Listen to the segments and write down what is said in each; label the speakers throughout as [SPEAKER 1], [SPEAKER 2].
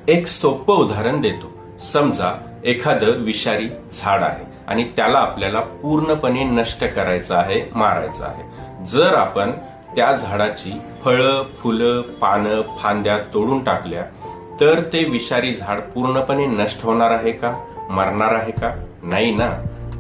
[SPEAKER 1] एक सोपं उदाहरण देतो. समजा एखादं विषारी झाड आहे आणि त्याला आपल्याला पूर्णपणे नष्ट करायचं आहे, मारायचं आहे. जर आपण त्या झाडाची फळं, फुलं, पानं, फांद्या तोडून टाकल्या तर ते विषारी झाड पूर्णपणे नष्ट होणार आहे का, मरणार आहे का? नाही ना.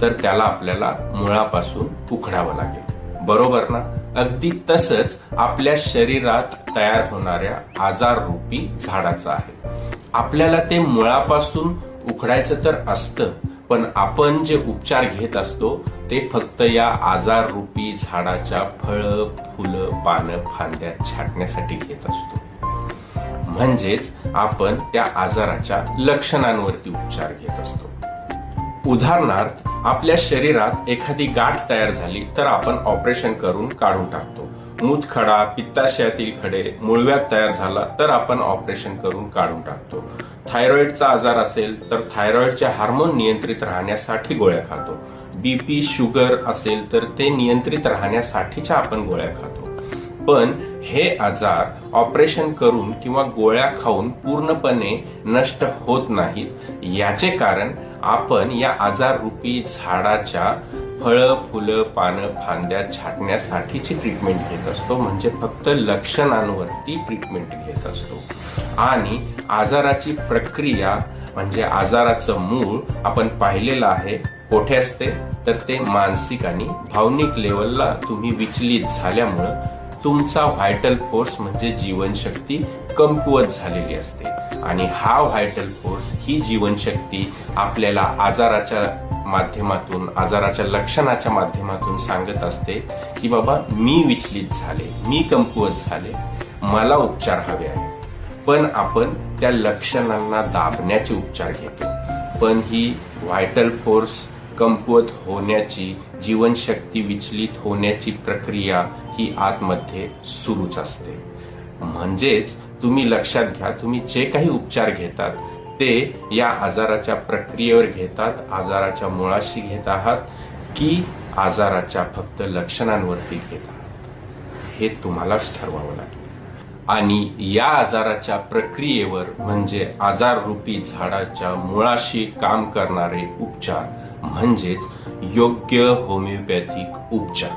[SPEAKER 1] तर त्याला आपल्याला मुळापासून उखडावं लागेल, बरोबर ना? अगदी तसंच आपल्या शरीरात तयार होणाऱ्या आजाररूपी झाडाचं आहे. आपल्याला ते मुळापासून उखडायचं तर असतं, पण आपण जे उपचार घेत असतो ते फक्त या आजाररूपी झाडाच्या फळं, फुलं, पानं, फांद्या छाटण्यासाठी घेत असतो. म्हणजेच आपण त्या आजाराच्या लक्षणांवरती उपचार घेत असतो. उदाहरणार्थ, आपल्या शरीरात एखादी गाठ तयार झाली तर आपण ऑपरेशन करून काढून टाकतो. मूतखडा, पित्ताशयातील खडे, मूळव्याध तयार झाला तर आपण ऑपरेशन करून काढून टाकतो. थायरॉइडचा आजार असेल तर थायरॉइडचे हार्मोन नियंत्रित राहण्यासाठी गोळ्या खातो. बीपी, शुगर असेल तर ते नियंत्रित राहण्यासाठीच्या आपण गोळ्या खातो. पण हे आजार ऑपरेशन करून किंवा गोळ्या खाऊन पूर्णपणे नष्ट होत नाहीत. याचे कारण आपण या आजाररूपी झाडाच्या फळं, फुलं, पानं, फांद्या छाटण्यासाठीची ट्रीटमेंट घेत असतो. म्हणजे फक्त लक्षणांवरती ट्रीटमेंट घेत असतो. आणि आजाराची प्रक्रिया म्हणजे आजाराचं मूळ आपण पाहिलेलं आहे. कोठे असते तर ते मानसिक आणि भावनिक लेवलला तुम्ही विचलित झाल्यामुळं तुमचा व्हायटल फोर्स म्हणजे जीवनशक्ती कमकुवत झालेली असते. आणि हा व्हायटल फोर्स, ही जीवनशक्ती आपल्याला आजाराच्या माध्यमातून, आजाराच्या लक्षणाच्या माध्यमातून सांगत असते की बाबा मी विचलित झाले, मी कमकुवत झाले, मला उपचार हवे आहे. पण आपण त्या लक्षणांना दाबण्याचे उपचार घेतो. पण ही व्हायटल फोर्स कमकुवत होण्याची, जीवनशक्ती विचलित होण्याची प्रक्रिया ही आतमध्ये सुरूच असते. म्हणजेच तुम्ही लक्षात घ्या, तुम्ही जे काही उपचार घेतात ते या आजाराच्या प्रक्रियेवर घेतात, आजाराच्या मुळाशी घेत आहात की आजाराच्या फक्त लक्षणांवरती घेत आहात, हे तुम्हालाच ठरवावं लागेल. आणि या आजाराच्या प्रक्रियेवर म्हणजे आजाररूपी झाडाच्या मुळाशी काम करणारे उपचार म्हणजेच योग्य होमिओपॅथिक उपचार.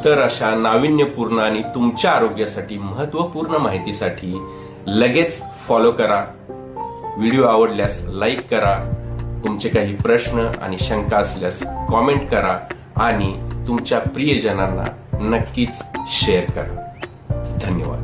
[SPEAKER 1] तर अशा नाविन्यपूर्ण आणि तुमच्या आरोग्यासाठी महत्वपूर्ण माहितीसाठी लगेच फॉलो करा. व्हिडिओ आवडल्यास लाईक करा. तुमचे काही प्रश्न आणि शंका असल्यास कॉमेंट करा आणि तुमच्या प्रियजनांना नक्कीच शेअर करा. धन्यवाद.